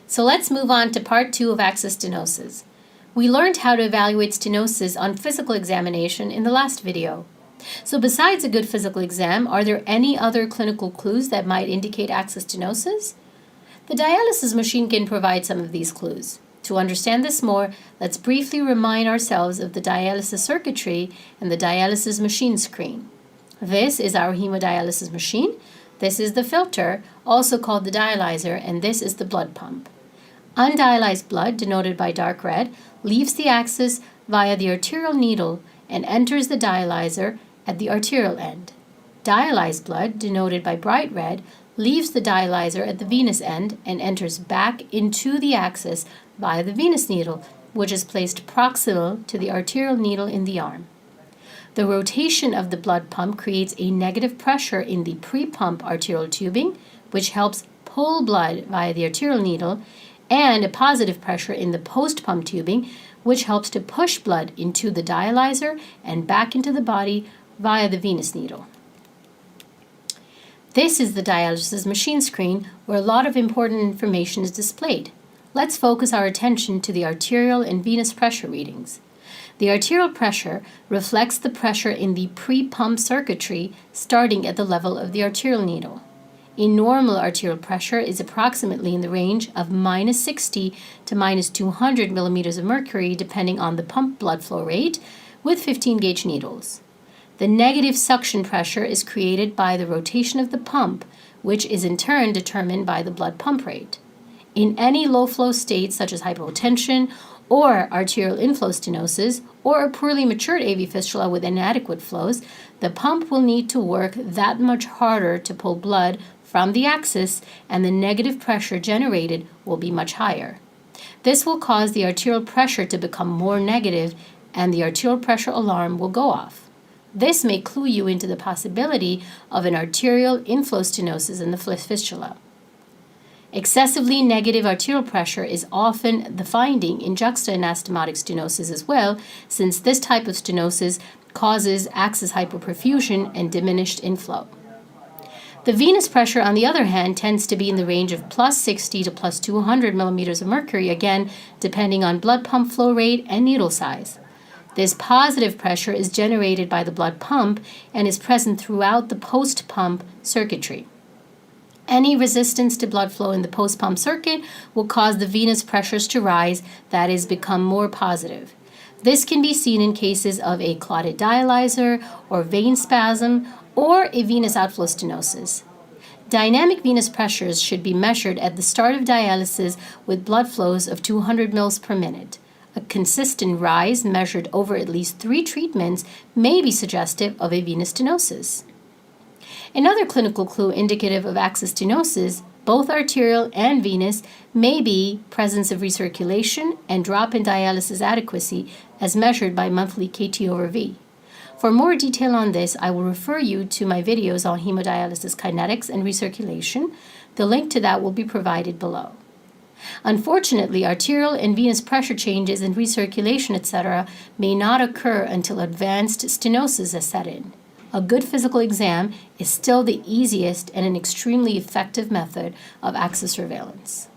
So let's move on to part 2 of access stenosis. We learned how to evaluate stenosis on physical examination in the last video. So besides a good physical exam, are there any other clinical clues that might indicate access stenosis? The dialysis machine can provide some of these clues. To understand this more, let's briefly remind ourselves of the dialysis circuitry and the dialysis machine screen. This is our hemodialysis machine. This is the filter, also called the dialyzer, and this is the blood pump. Undialyzed blood, denoted by dark red, leaves the axis via the arterial needle and enters the dialyzer at the arterial end. Dialyzed blood, denoted by bright red, leaves the dialyzer at the venous end and enters back into the axis via the venous needle, which is placed proximal to the arterial needle in the arm. The rotation of the blood pump creates a negative pressure in the pre-pump arterial tubing, which helps pull blood via the arterial needle, and a positive pressure in the post-pump tubing, which helps to push blood into the dialyzer and back into the body via the venous needle. This is the dialysis machine screen where a lot of important information is displayed. Let's focus our attention to the arterial and venous pressure readings. The arterial pressure reflects the pressure in the pre-pump circuitry starting at the level of the arterial needle. A normal arterial pressure is approximately in the range of -60 to -200 millimeters of mercury depending on the pump blood flow rate with 15-gauge needles. The negative suction pressure is created by the rotation of the pump, which is in turn determined by the blood pump rate. In any low flow state such as hypotension or arterial inflow stenosis, or a poorly matured AV fistula with inadequate flows, the pump will need to work that much harder to pull blood from the axis, and the negative pressure generated will be much higher. This will cause the arterial pressure to become more negative, and the arterial pressure alarm will go off. This may clue you into the possibility of an arterial inflow stenosis in the fistula. Excessively negative arterial pressure is often the finding in juxtaanastomotic stenosis as well, since this type of stenosis causes axis hypoperfusion and diminished inflow. The venous pressure, on the other hand, tends to be in the range of +60 to +200 millimeters of mercury, again, depending on blood pump flow rate and needle size. This positive pressure is generated by the blood pump and is present throughout the post-pump circuitry. Any resistance to blood flow in the post-pump circuit will cause the venous pressures to rise, that is, become more positive. This can be seen in cases of a clotted dialyzer or vein spasm or a venous outflow stenosis. Dynamic venous pressures should be measured at the start of dialysis with blood flows of 200 mL per minute. A consistent rise measured over at least 3 treatments may be suggestive of a venous stenosis. Another clinical clue indicative of access stenosis, both arterial and venous, may be presence of recirculation and drop in dialysis adequacy as measured by monthly KT/V. For more detail on this, I will refer you to my videos on hemodialysis kinetics and recirculation. The link to that will be provided below. Unfortunately, arterial and venous pressure changes in recirculation, etc., may not occur until advanced stenosis has set in. A good physical exam is still the easiest and an extremely effective method of access surveillance.